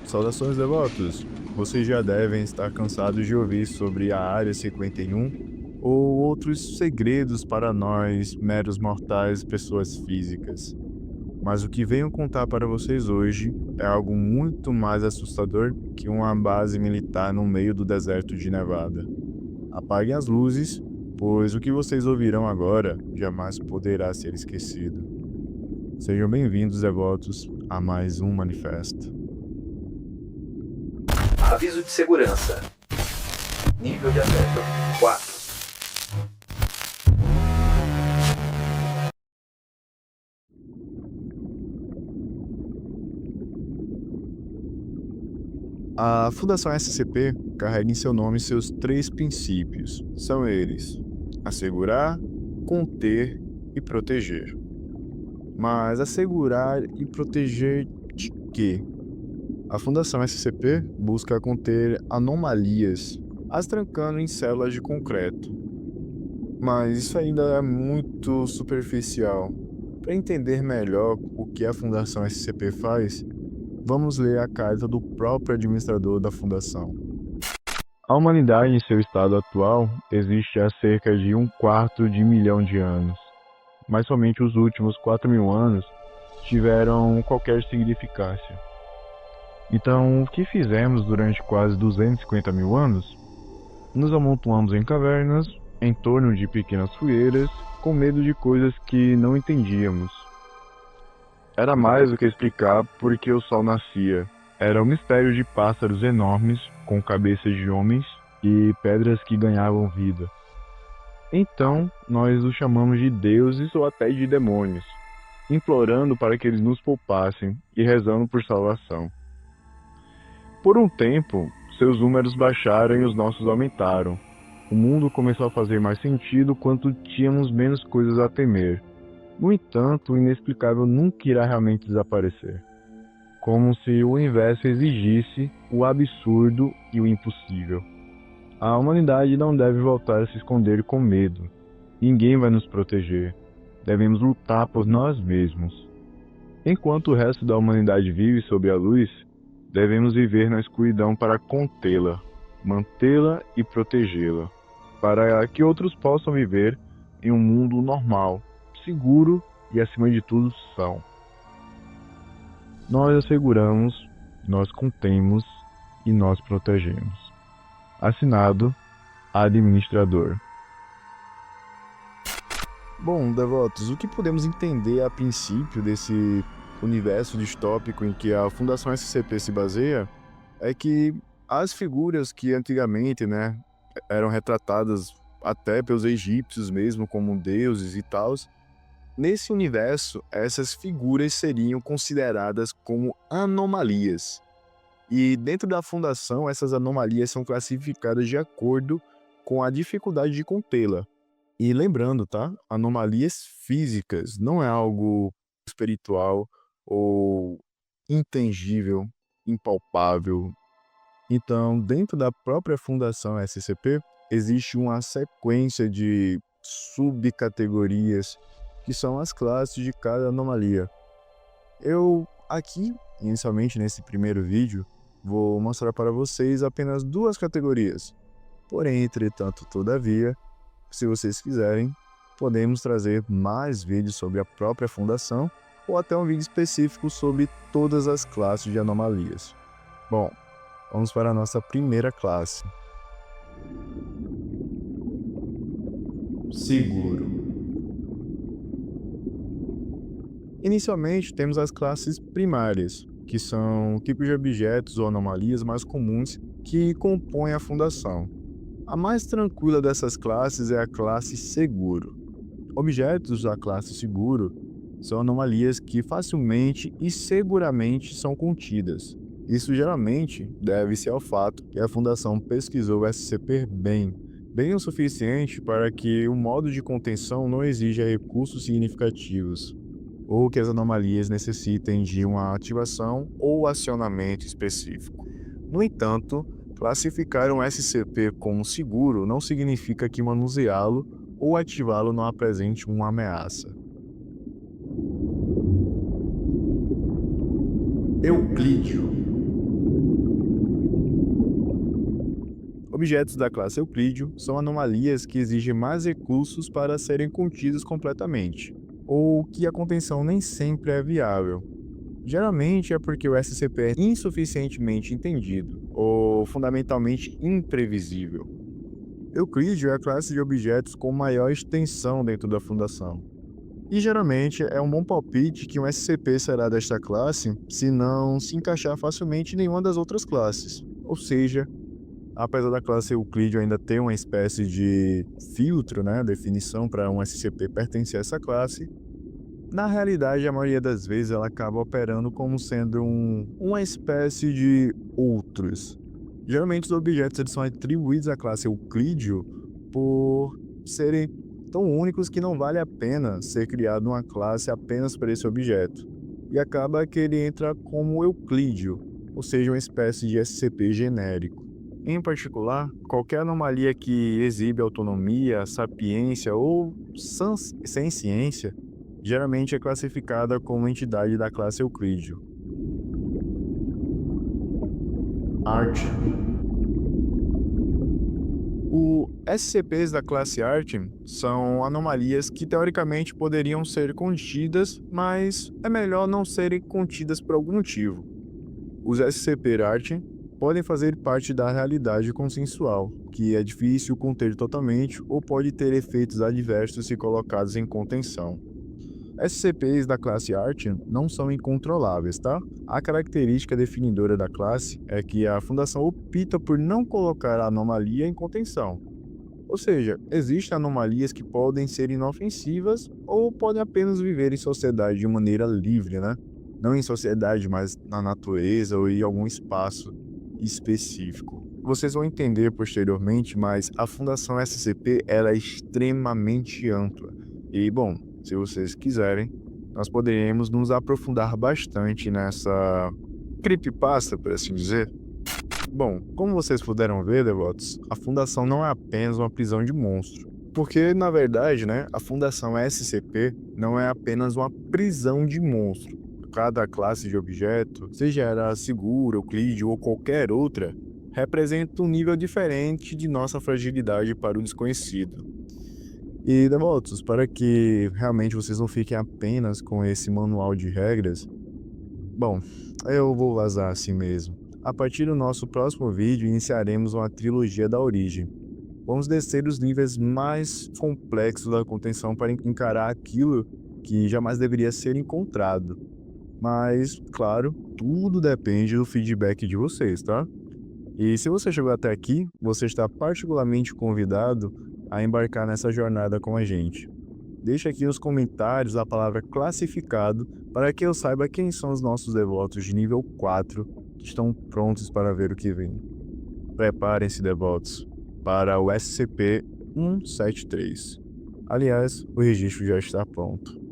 Saudações, devotos! Vocês já devem estar cansados de ouvir sobre a Área 51 ou outros segredos para nós, meros mortais, pessoas físicas. Mas o que venho contar para vocês hoje é algo muito mais assustador que uma base militar no meio do deserto de Nevada. Apaguem as luzes, pois o que vocês ouvirão agora jamais poderá ser esquecido. Sejam bem-vindos, devotos, a mais um manifesto. Aviso de segurança. Nível de afeto 4. A Fundação SCP carrega em seu nome seus 3 princípios. São eles: assegurar, conter e proteger. Mas assegurar e proteger de quê? A Fundação SCP busca conter anomalias, as trancando em células de concreto. Mas isso ainda é muito superficial. Para entender melhor o que a Fundação SCP faz, vamos ler a carta do próprio administrador da Fundação. A humanidade em seu estado atual existe há cerca de 1/4 de milhão de anos, mas somente os últimos 4.000 anos tiveram qualquer significância. Então, o que fizemos durante quase 250 mil anos? Nos amontoamos em cavernas, em torno de pequenas fogueiras, com medo de coisas que não entendíamos. Era mais do que explicar por que o sol nascia. Era um mistério de pássaros enormes, com cabeças de homens, e pedras que ganhavam vida. Então, nós os chamamos de deuses ou até de demônios, implorando para que eles nos poupassem e rezando por salvação. Por um tempo, seus números baixaram e os nossos aumentaram. O mundo começou a fazer mais sentido quanto tínhamos menos coisas a temer. No entanto, o inexplicável nunca irá realmente desaparecer. Como se o universo exigisse o absurdo e o impossível. A humanidade não deve voltar a se esconder com medo. Ninguém vai nos proteger. Devemos lutar por nós mesmos. Enquanto o resto da humanidade vive sob a luz, devemos viver na escuridão para contê-la, mantê-la e protegê-la, para que outros possam viver em um mundo normal, seguro e, acima de tudo, são. Nós asseguramos, nós contemos e nós protegemos. Assinado, Administrador. Bom, devotos, o que podemos entender a princípio desse universo distópico em que a Fundação SCP se baseia é que as figuras que antigamente, eram retratadas até pelos egípcios mesmo como deuses e tal, nesse universo essas figuras seriam consideradas como anomalias. E dentro da Fundação essas anomalias são classificadas de acordo com a dificuldade de contê-la. E lembrando, tá? Anomalias físicas, não é algo espiritual ou intangível, impalpável. Então, dentro da própria Fundação SCP, existe uma sequência de subcategorias que são as classes de cada anomalia. Eu, aqui, inicialmente nesse primeiro vídeo, vou mostrar para vocês apenas 2 categorias. Porém, entretanto, todavia, se vocês quiserem, podemos trazer mais vídeos sobre a própria Fundação ou até um vídeo específico sobre todas as classes de anomalias. Bom, vamos para a nossa primeira classe. Seguro. Inicialmente, temos as classes primárias, que são tipos de objetos ou anomalias mais comuns que compõem a Fundação. A mais tranquila dessas classes é a classe Seguro. Objetos da classe Seguro são anomalias que facilmente e seguramente são contidas. Isso geralmente deve-se ao fato que a Fundação pesquisou o SCP bem o suficiente para que o modo de contenção não exija recursos significativos, ou que as anomalias necessitem de uma ativação ou acionamento específico. No entanto, classificar um SCP como seguro não significa que manuseá-lo ou ativá-lo não apresente uma ameaça. Euclídeo. Objetos da classe Euclídeo são anomalias que exigem mais recursos para serem contidos completamente, ou que a contenção nem sempre é viável. Geralmente é porque o SCP é insuficientemente entendido, ou fundamentalmente imprevisível. Euclídeo é a classe de objetos com maior extensão dentro da Fundação. E geralmente é um bom palpite que um SCP será desta classe se não se encaixar facilmente em nenhuma das outras classes. Ou seja, apesar da classe Euclídeo ainda ter uma espécie de filtro, definição para um SCP pertencer a essa classe, na realidade, a maioria das vezes ela acaba operando como sendo uma espécie de outros. Geralmente os objetos eles são atribuídos à classe Euclídeo por serem tão únicos que não vale a pena ser criado uma classe apenas para esse objeto. E acaba que ele entra como Euclídeo, ou seja, uma espécie de SCP genérico. Em particular, qualquer anomalia que exibe autonomia, sapiência ou senciência geralmente é classificada como entidade da classe Euclídeo. Arte. Os SCPs da classe Arte são anomalias que teoricamente poderiam ser contidas, mas é melhor não serem contidas por algum motivo. Os SCP Arte podem fazer parte da realidade consensual, que é difícil conter totalmente ou pode ter efeitos adversos se colocados em contenção. SCPs da classe Arte não são incontroláveis, tá? A característica definidora da classe é que a Fundação opta por não colocar a anomalia em contenção. Ou seja, existem anomalias que podem ser inofensivas ou podem apenas viver em sociedade de maneira livre, Não em sociedade, mas na natureza ou em algum espaço específico. Vocês vão entender posteriormente, mas a Fundação SCP ela é extremamente ampla. E, bom, se vocês quiserem, nós poderemos nos aprofundar bastante nessa creepypasta, por assim dizer. Bom, como vocês puderam ver, devotos, a Fundação não é apenas uma prisão de monstro. Porque, na verdade, a Fundação SCP não é apenas uma prisão de monstro. Cada classe de objeto, seja ela segura, Euclídeo ou qualquer outra, representa um nível diferente de nossa fragilidade para o desconhecido. E, devotos, para que realmente vocês não fiquem apenas com esse manual de regras, bom, eu vou vazar assim mesmo. A partir do nosso próximo vídeo, iniciaremos uma trilogia da origem. Vamos descer os níveis mais complexos da contenção para encarar aquilo que jamais deveria ser encontrado. Mas, claro, tudo depende do feedback de vocês, tá? E se você chegou até aqui, você está particularmente convidado a embarcar nessa jornada com a gente. Deixe aqui nos comentários a palavra classificado para que eu saiba quem são os nossos devotos de nível 4 que estão prontos para ver o que vem. Preparem-se, devotos, para o SCP-173. Aliás, o registro já está pronto.